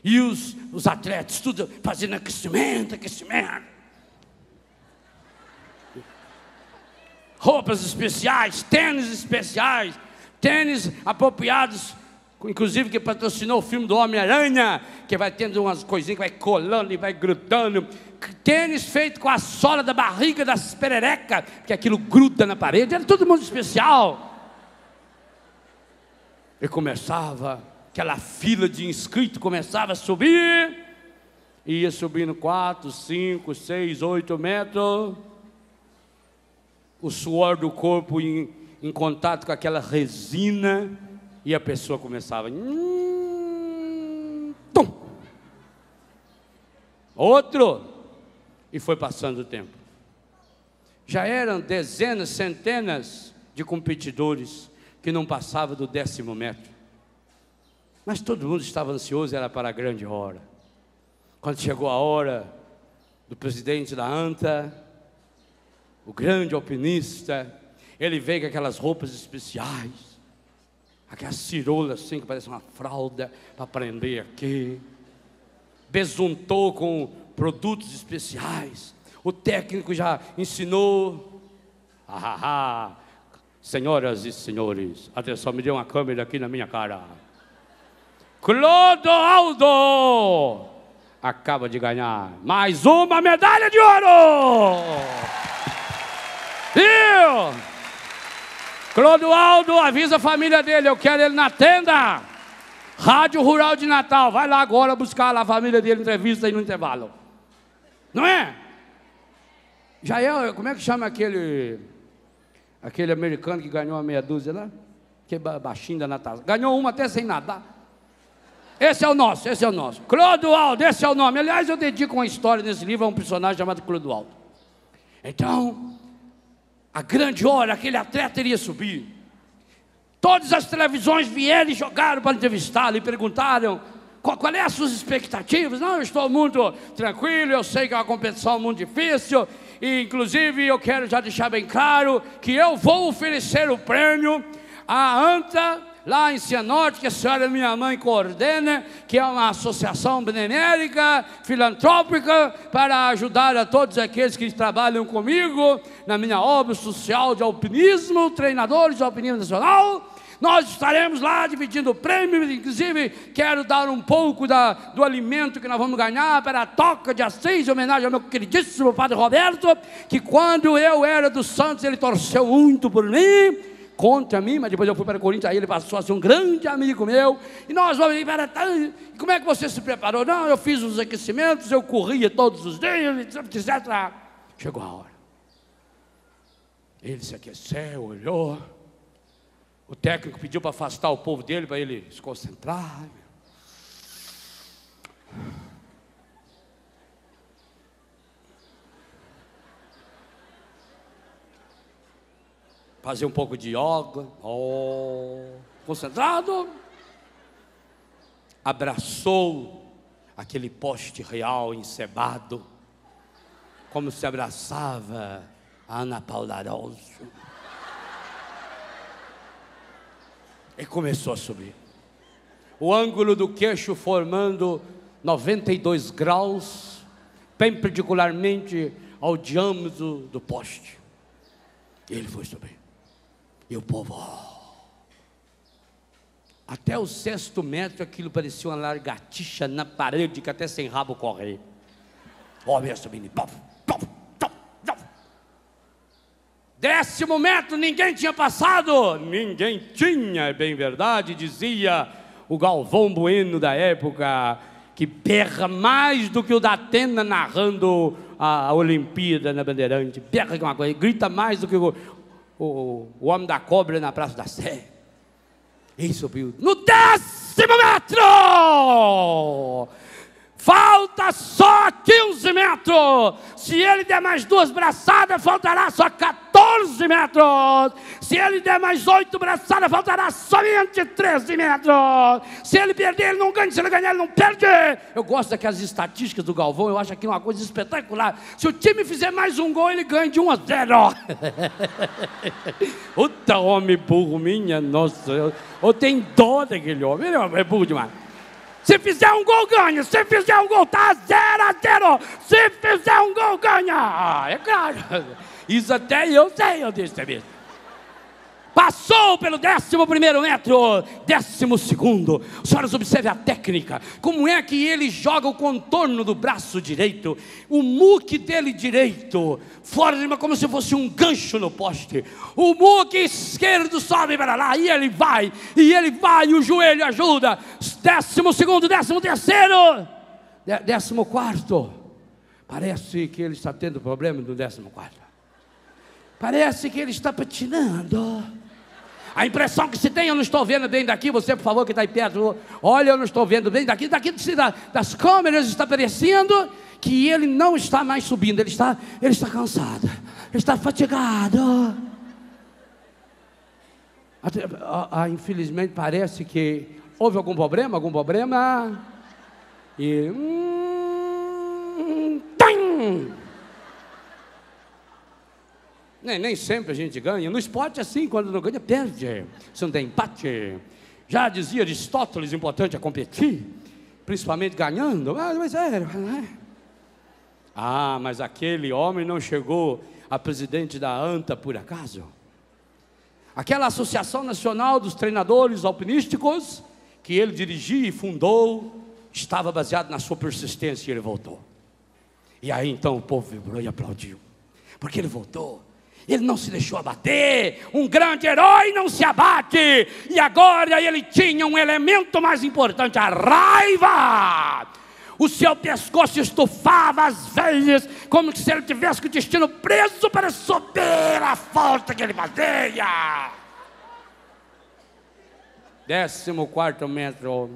E os atletas, tudo fazendo aquecimento. Roupas especiais, tênis apropriados, inclusive que patrocinou o filme do Homem-Aranha, que vai tendo umas coisinhas que vai colando e vai grudando. Tênis feito com a sola da barriga das pererecas, que aquilo gruda na parede, era todo mundo especial. E começava, aquela fila de inscritos começava a subir, ia subindo 4, 5, 6, 8 metros, o suor do corpo em contato com aquela resina, e a pessoa começava, tum, outro, e foi passando o tempo. Já eram dezenas, centenas de competidores que não passavam do 10º metro. Mas todo mundo estava ansioso, era para a grande hora. Quando chegou a hora do presidente da ANTA, o grande alpinista, ele veio com aquelas roupas especiais, aquelas cirolas assim que parecem uma fralda para prender aqui, besuntou com produtos especiais. O técnico já ensinou. Senhoras e senhores, atenção, me dê uma câmera aqui na minha cara. Clodoaldo acaba de ganhar mais uma medalha de ouro. Viu? Clodoaldo, avisa a família dele, eu quero ele na tenda. Rádio Rural de Natal, vai lá agora buscar lá a família dele, entrevista aí no intervalo. Não é? Já é, como é que chama aquele americano que ganhou uma meia dúzia lá? Que baixinho da natação. Ganhou uma até sem nadar. Esse é o nosso. Clodoaldo, esse é o nome. Aliás, eu dedico uma história nesse livro a um personagem chamado Clodoaldo. Então, a grande hora, aquele atleta iria subir. Todas as televisões vieram e jogaram para entrevistá-lo e perguntaram: qual é as suas expectativas? Não, eu estou muito tranquilo, eu sei que é uma competição muito difícil, e inclusive eu quero já deixar bem claro que eu vou oferecer o prêmio à ANTA, lá em Cianorte, que a senhora minha mãe coordena, que é uma associação benemérita, filantrópica, para ajudar a todos aqueles que trabalham comigo na minha obra social de alpinismo, treinadores de alpinismo nacional. nós estaremos lá dividindo o prêmio, inclusive quero dar um pouco do alimento que nós vamos ganhar para a Toca de Assis, em homenagem ao meu queridíssimo Padre Roberto, que quando eu era do Santos, ele torceu muito por mim, contra mim, mas depois eu fui para o Corinthians, aí ele passou a ser um grande amigo meu, e nós vamos ir para... Como é que você se preparou? Não, eu fiz os aquecimentos, eu corria todos os dias, etc. Chegou a hora. Ele se aqueceu, olhou, o técnico pediu para afastar o povo dele, para ele se concentrar. Fazer um pouco de yoga, concentrado, abraçou aquele poste real encebado, como se abraçava a Ana Paula Arósio, e começou a subir, o ângulo do queixo formando 92 graus, perpendicularmente ao diâmetro do poste, e ele foi subir. E o povo, até o 6º metro, aquilo parecia uma lagartixa na parede, que até sem rabo correr. Ia subindo, 10º metro, ninguém tinha passado. Ninguém tinha, é bem verdade, dizia o Galvão Bueno da época, que berra mais do que o da Atena narrando a Olimpíada na Bandeirante. Berra que uma coisa, grita mais do que o homem da cobra na Praça da Sé. E subiu no 10º metro. Falta só 15 metros. Se ele der mais 2 braçadas, faltará só 14 metros. Se ele der mais 8 braçadas, faltará somente 13 metros. Se ele perder, ele não ganha. Se ele ganhar, ele não perde. Eu gosto daquelas estatísticas do Galvão. Eu acho aquilo uma coisa espetacular. Se o time fizer mais um gol, ele ganha de 1-0. Puta homem burro, minha nossa. Eu tenho dó daquele homem. Ele é burro demais. Se fizer um gol, ganha. Se fizer um gol, tá 0-0. Se fizer um gol, ganha. É claro. Isso até eu sei, eu disse mesmo. Passou pelo 11º metro, 12º. Senhoras, observe a técnica. Como é que ele joga o contorno do braço direito, o muque dele direito, forma como se fosse um gancho no poste. O muque esquerdo sobe para lá, e ele vai, o joelho ajuda. 12º, 13º, 14º. Parece que ele está tendo problema no 14º. Parece que ele está patinando. A impressão que se tem, eu não estou vendo bem daqui, você, por favor, que está aí perto, olha, eu não estou vendo bem daqui das câmeras está parecendo que ele não está mais subindo, ele está cansado, ele está fatigado. Infelizmente parece que houve algum problema, e nem sempre a gente ganha. No esporte é assim, quando não ganha, perde. Se não tem empate. Já dizia Aristóteles, importante é competir, principalmente ganhando. Mas mas aquele homem não chegou a presidente da ANTA por acaso. Aquela Associação Nacional dos Treinadores Alpinísticos, que ele dirigia e fundou, estava baseado na sua persistência, e ele voltou. E aí então o povo vibrou e aplaudiu, porque ele voltou. Ele não se deixou abater. Um grande herói não se abate. E agora ele tinha um elemento mais importante, a raiva. O seu pescoço estufava as veias, como se ele tivesse com o destino preso para subir a falta que ele fazia. 14º metro.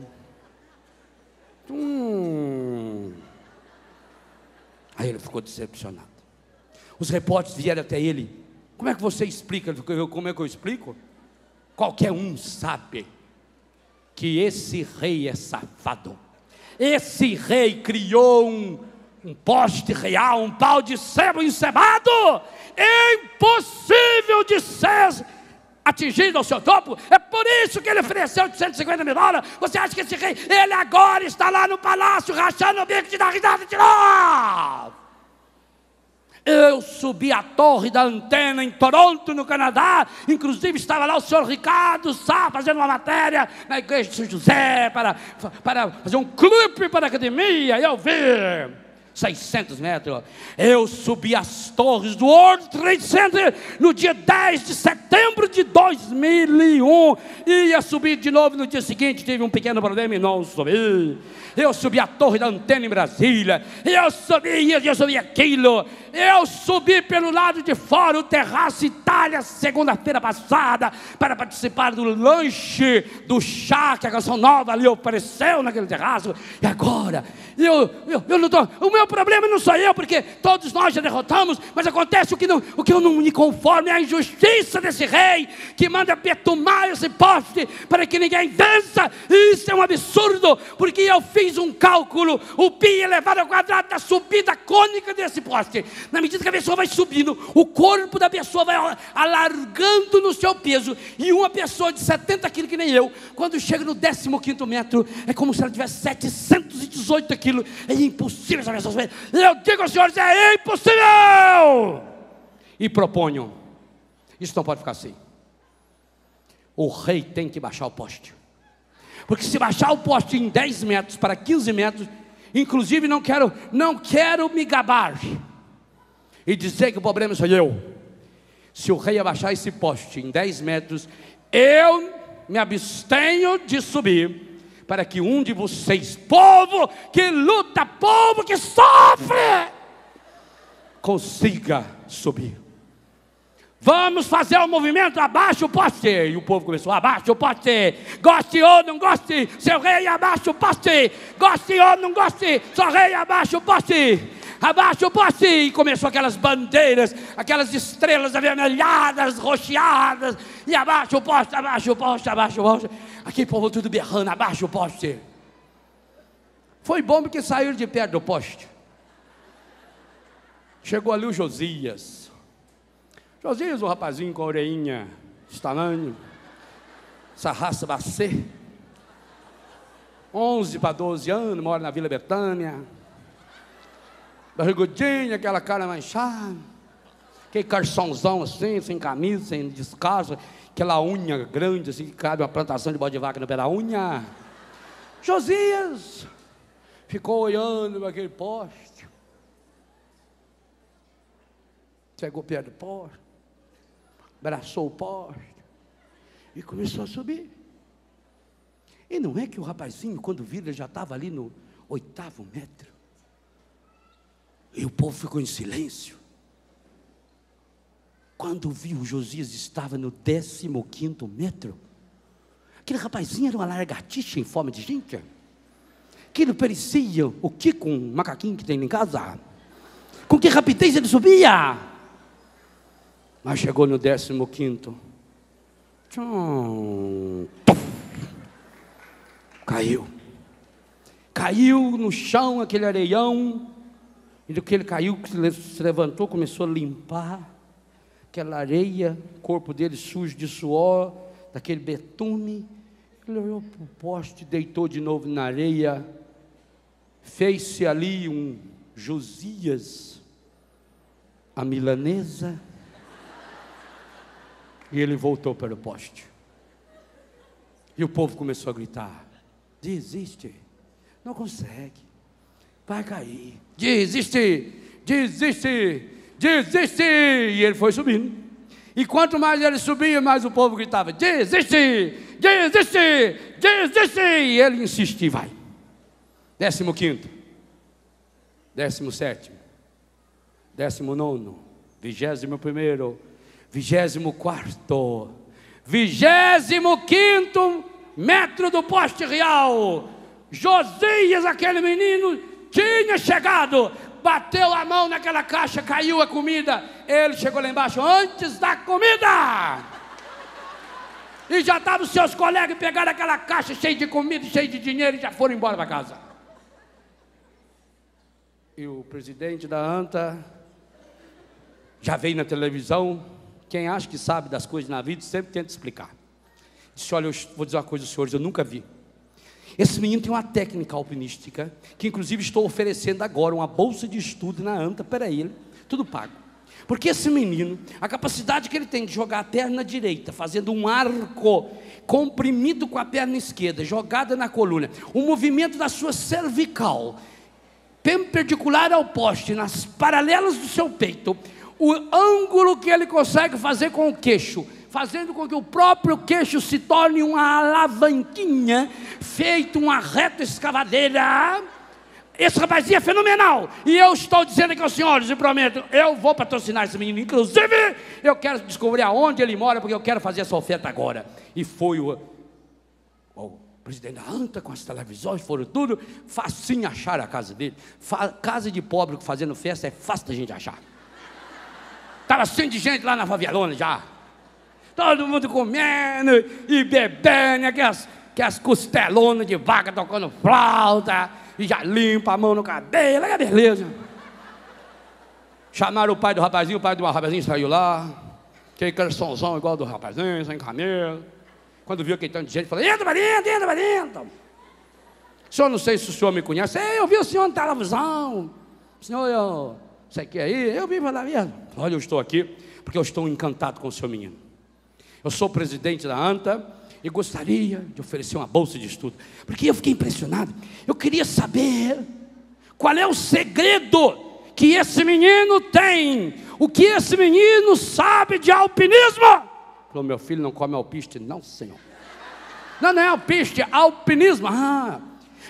Aí ele ficou decepcionado. Os repórteres vieram até ele. Como é que você explica? Como é que eu explico? Qualquer um sabe que esse rei é safado. Esse rei criou um poste real, um pau de sebo encebado, impossível de ser atingido ao seu topo. É por isso que ele ofereceu $150 mil. Você acha que esse rei, ele agora está lá no palácio, rachando o bico de dar risada de novo? Eu subi a torre da antena em Toronto, no Canadá. Inclusive estava lá o senhor Ricardo Sá fazendo uma matéria na igreja de São José para fazer um clipe para a academia. Eu vi 600 metros. Eu subi as torres do World Trade Center no dia 10 de setembro de 2001. Ia subir de novo no dia seguinte, tive um pequeno problema e não subi. Eu subi a torre da antena em Brasília. Eu subi aquilo. Eu subi pelo lado de fora o Terraço Itália, segunda-feira passada, para participar do lanche, do chá que a Canção Nova ali ofereceu naquele terraço. E agora, eu não estou. O meu problema não sou eu, porque todos nós já derrotamos, mas acontece o que eu não me conformo é a injustiça desse rei, que manda betumar esse poste para que ninguém vença. Isso é um absurdo, porque eu fiz um cálculo, o pi elevado ao quadrado da subida cônica desse poste. Na medida que a pessoa vai subindo, o corpo da pessoa vai alargando no seu peso, e uma pessoa de 70 quilos que nem eu, quando chega no 15º metro, é como se ela tivesse 718 quilos. É impossível essa pessoa subir. Eu digo aos senhores, é impossível! E proponho, isso não pode ficar assim. O rei tem que baixar o poste, porque se baixar o poste em 10 metros para 15 metros, inclusive não quero me gabar e dizer que o problema sou eu. Se o rei abaixar esse poste em 10 metros, eu me abstenho de subir, para que um de vocês, povo que luta, povo que sofre, consiga subir. Vamos fazer o movimento, abaixa o poste. E o povo começou, abaixa o poste. Goste ou não goste, seu rei, abaixa o poste. Goste ou não goste, seu rei, abaixa o poste. Abaixa o poste. E começou aquelas bandeiras, aquelas estrelas avermelhadas, roxeadas. E abaixa o poste, abaixa o poste, abaixa o poste. Aquele povo tudo berrando, abaixa o poste. Foi bom porque saíram de perto do poste. Chegou ali o Josias. Josias, um rapazinho com a orelhinha estalanho, essa raça bacê, 11 para 12 anos, mora na Vila Betânia, barrigudinha, aquela cara manchada, aquele calçãozão assim, sem camisa, sem descalço, aquela unha grande assim, que cabe uma plantação de bode de vaca no pé da unha. Josias ficou olhando para aquele poste, chegou perto do poste, abraçou o poste e começou a subir. E não é que o rapazinho, quando viu, ele já estava ali no 8º metro. E o povo ficou em silêncio. Quando viu, o Josias estava no 15º metro. Aquele rapazinho era uma lagartixa em forma de gente. Aquilo parecia o Kiko, um macaquinho que tem em casa. Com que rapidez ele subia! Mas chegou no 15º. Caiu no chão aquele areião. E do que ele caiu, se levantou, começou a limpar aquela areia, o corpo dele sujo de suor, daquele betume. Ele olhou para o poste, deitou de novo na areia. Fez-se ali um Josias, a milanesa. E ele voltou para o poste. E o povo começou a gritar: desiste, não consegue, vai cair, desiste, desiste, desiste. E ele foi subindo. E quanto mais ele subia, mais o povo gritava: desiste, desiste, desiste. E ele insistia, vai. 15º, 17º, 19º, 21º, 24º, 25º metro do poste real. Josias, aquele menino, tinha chegado, bateu a mão naquela caixa, caiu a comida. Ele chegou lá embaixo antes da comida. E já estavam os seus colegas, pegaram aquela caixa cheia de comida, cheia de dinheiro, e já foram embora para casa. E o presidente da ANTA já veio na televisão. Quem acha que sabe das coisas na vida sempre tenta explicar. Disse: olha, eu vou dizer uma coisa aos senhores, eu nunca vi. Esse menino tem uma técnica alpinística, que inclusive estou oferecendo agora uma bolsa de estudo na ANTA para ele, tudo pago. Porque esse menino, a capacidade que ele tem de jogar a perna direita, fazendo um arco comprimido com a perna esquerda, jogada na coluna, o movimento da sua cervical, perpendicular ao poste, nas paralelas do seu peito, o ângulo que ele consegue fazer com o queixo, fazendo com que o próprio queixo se torne uma alavanquinha, feito uma reta escavadeira. Esse rapazinho é fenomenal, e eu estou dizendo aqui aos senhores, e prometo, eu vou patrocinar esse menino, inclusive, eu quero descobrir aonde ele mora, porque eu quero fazer essa oferta agora. E foi o presidente da ANTA, com as televisões, foram tudo, facinho achar a casa dele. Casa de pobre fazendo festa é fácil da gente achar. Estava cheio de gente lá na favelona já, todo mundo comendo e bebendo, aquelas costelonas de vaca tocando flauta, e já limpa a mão no cabelo, é beleza. Chamaram o pai do rapazinho, o pai do rapazinho saiu lá, aquele sonzão igual do rapazinho, sem camelo. Quando viu aquele tanto de gente, falou: entra para dentro. O senhor, não sei se o senhor me conhece. Eu vi o senhor na televisão. Senhor, você quer aí? Eu vim falar mesmo. Olha, eu estou aqui porque eu estou encantado com o seu menino. Eu sou presidente da ANTA e gostaria de oferecer uma bolsa de estudo, porque eu fiquei impressionado. Eu queria saber qual é o segredo que esse menino tem, o que esse menino sabe de alpinismo. Falou: meu filho não come alpiste. Não, senhor. Não é alpiste, é alpinismo.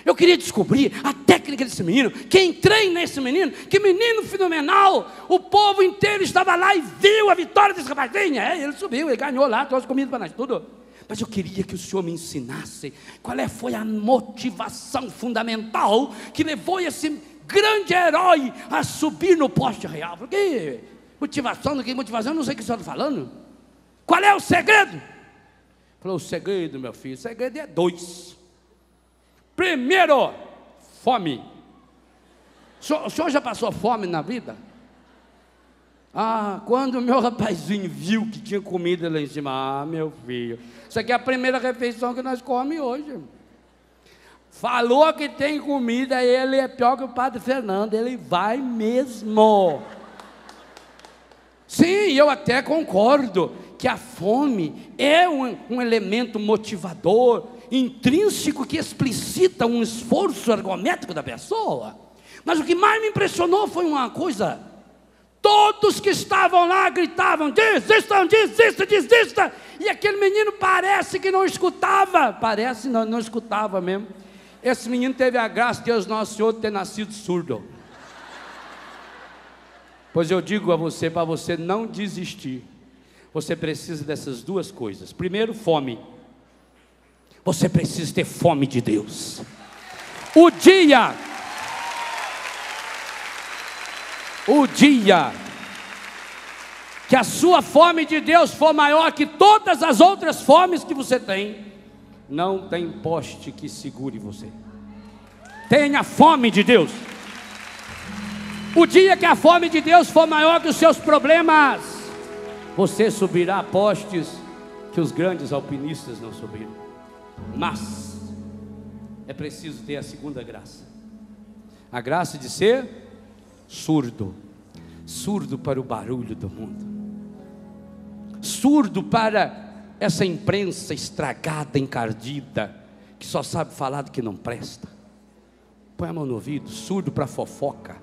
Eu queria descobrir a técnica desse menino, quem treina esse menino, que menino fenomenal. O povo inteiro estava lá e viu a vitória desse rapazinho. Ele subiu, ele ganhou lá, trouxe comida para nós, tudo. Mas eu queria que o senhor me ensinasse foi a motivação fundamental que levou esse grande herói a subir no poste real. Porque motivação, eu não sei o que o senhor está falando. Qual é o segredo? Falou: o segredo, meu filho, o segredo é 2. Primeiro, fome. O senhor já passou fome na vida? Quando o meu rapazinho viu que tinha comida lá em cima, meu filho, isso aqui é a primeira refeição que nós comemos hoje. Falou que tem comida, ele é pior que o padre Fernando, ele vai mesmo. Sim, eu até concordo que a fome é um elemento motivador, intrínseco, que explicita um esforço ergométrico da pessoa. Mas o que mais me impressionou foi uma coisa: todos que estavam lá gritavam: desistam, desista. E aquele menino parece que não escutava. Parece não escutava mesmo. Esse menino teve a graça de Deus Nosso Senhor ter nascido surdo. Pois eu digo a você, para você não desistir, você precisa dessas 2 coisas. Primeiro, fome. Você precisa ter fome de Deus. O dia que a sua fome de Deus for maior que todas as outras fomes que você tem, não tem poste que segure você. Tenha fome de Deus. O dia que a fome de Deus for maior que os seus problemas, você subirá a postes que os grandes alpinistas não subiram. Mas é preciso ter a segunda graça, a graça de ser surdo para o barulho do mundo, surdo para essa imprensa estragada, encardida, que só sabe falar do que não presta. Põe a mão no ouvido. Surdo para a fofoca,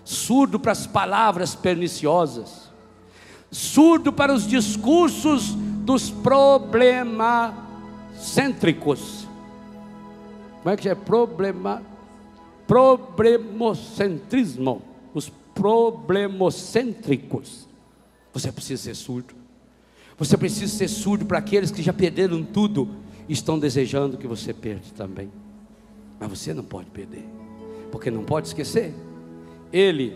surdo para as palavras perniciosas, surdo para os discursos dos problemacêntricos. Como é que é? Problemocentrismo. Os problemocêntricos. Você precisa ser surdo. Você precisa ser surdo para aqueles que já perderam tudo e estão desejando que você perca também. Mas você não pode perder, porque não pode esquecer: Ele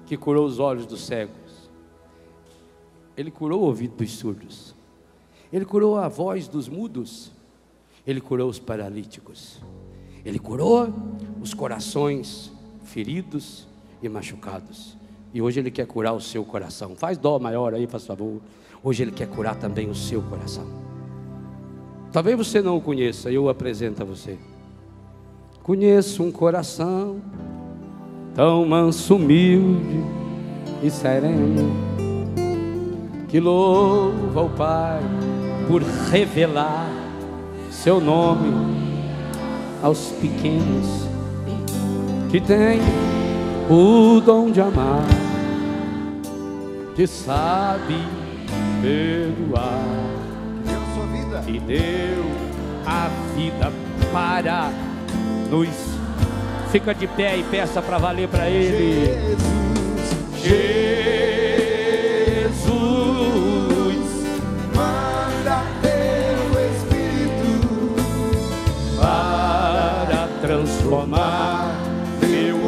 que curou os olhos dos cegos, Ele curou o ouvido dos surdos, Ele curou a voz dos mudos, Ele curou os paralíticos, Ele curou os corações feridos e machucados. E hoje Ele quer curar o seu coração. Faz dó maior aí, por favor. Hoje Ele quer curar também o seu coração. Talvez você não o conheça, eu o apresento a você. Conheço um coração tão manso, humilde, e sereno, que louva o Pai por revelar seu nome aos pequenos, que tem o dom de amar, que sabe perdoar, que deu a vida para nos... Fica de pé e peça para valer para Ele. Jesus, manda teu Espírito para transformar meu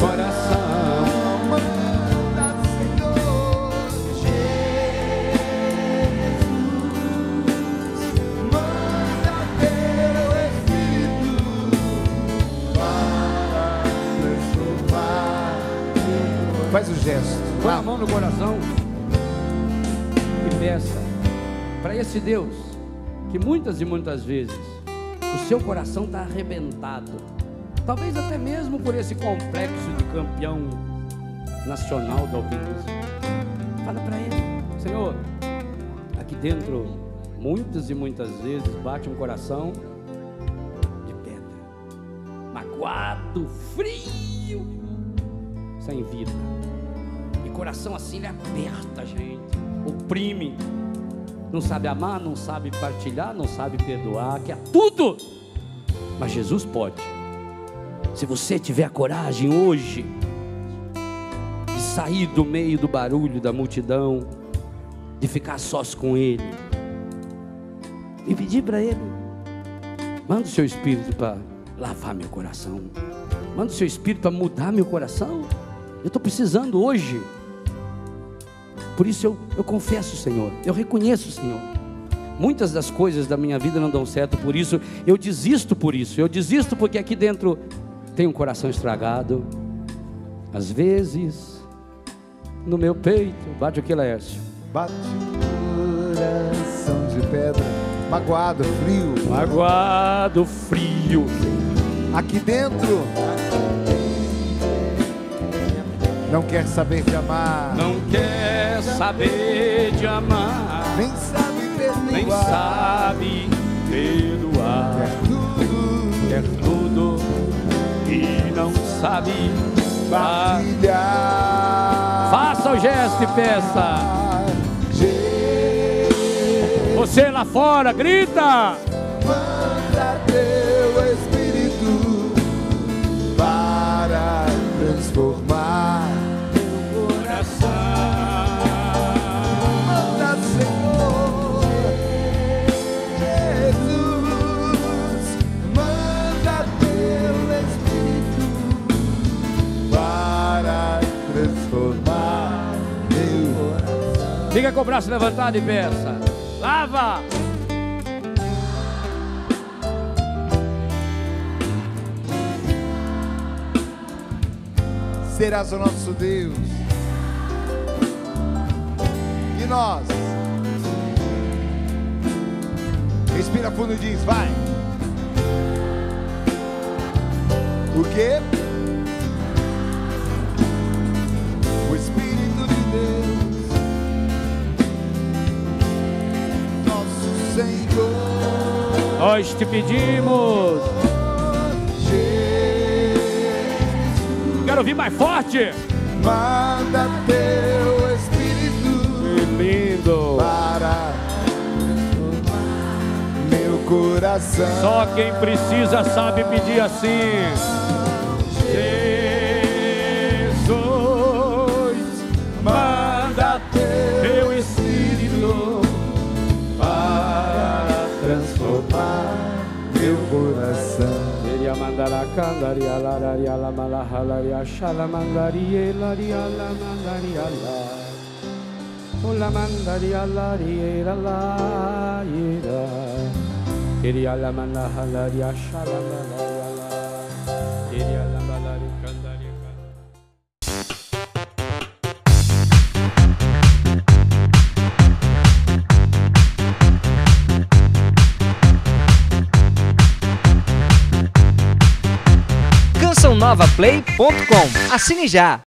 coração. Manda, Senhor, Jesus, manda teu Espírito para transformar. Faz o gesto. Põe a mão no coração e peça para esse Deus que muitas e muitas vezes o seu coração está arrebentado, talvez até mesmo por esse complexo de campeão nacional do alpinismo. Fala para Ele: Senhor, aqui dentro muitas e muitas vezes bate um coração de pedra, magoado, frio, sem vida. Coração assim, ele aperta a gente, oprime, não sabe amar, não sabe partilhar, não sabe perdoar, quer tudo, mas Jesus pode. Se você tiver a coragem hoje de sair do meio do barulho da multidão, de ficar sós com Ele e pedir para Ele: manda o seu Espírito para lavar meu coração, manda o seu Espírito para mudar meu coração. Eu estou precisando hoje. Por isso eu confesso, Senhor, eu reconheço, Senhor, muitas das coisas da minha vida não dão certo, por isso eu desisto porque aqui dentro tem um coração estragado. Às vezes no meu peito bate o que, Laércio? Bate o coração de pedra, magoado, frio. Aqui dentro não quer saber de amar, Não quer saber de amar, nem sabe nem perdoar, sabe perdoar, quer tudo e não sabe partilhar. Faça o gesto e peça. Você lá fora, grita: Manda teu Espírito para transformar meu coração. Manda, Senhor, Jesus, manda teu Espírito para transformar meu coração. Fica com o braço levantado e peça: lava! Serás o nosso Deus, e nós, respira fundo e diz: vai. O quê? O Espírito de Deus, nosso Senhor, Nós te pedimos. Quero ouvir mais forte. manda teu Espírito Que lindo. para transformar meu coração. Só quem precisa sabe pedir assim: Jesus, manda teu Espírito para transformar meu coração. Queria mandar a candaria, lararia, la malahalaria, xalamandaria, laria, la mandaria, la. O la mandaria, laria, la, ira. Queria la malahalaria, xalamandaria, la. Queria la malaria, candaria. cançãonovaplay.com. Assine já!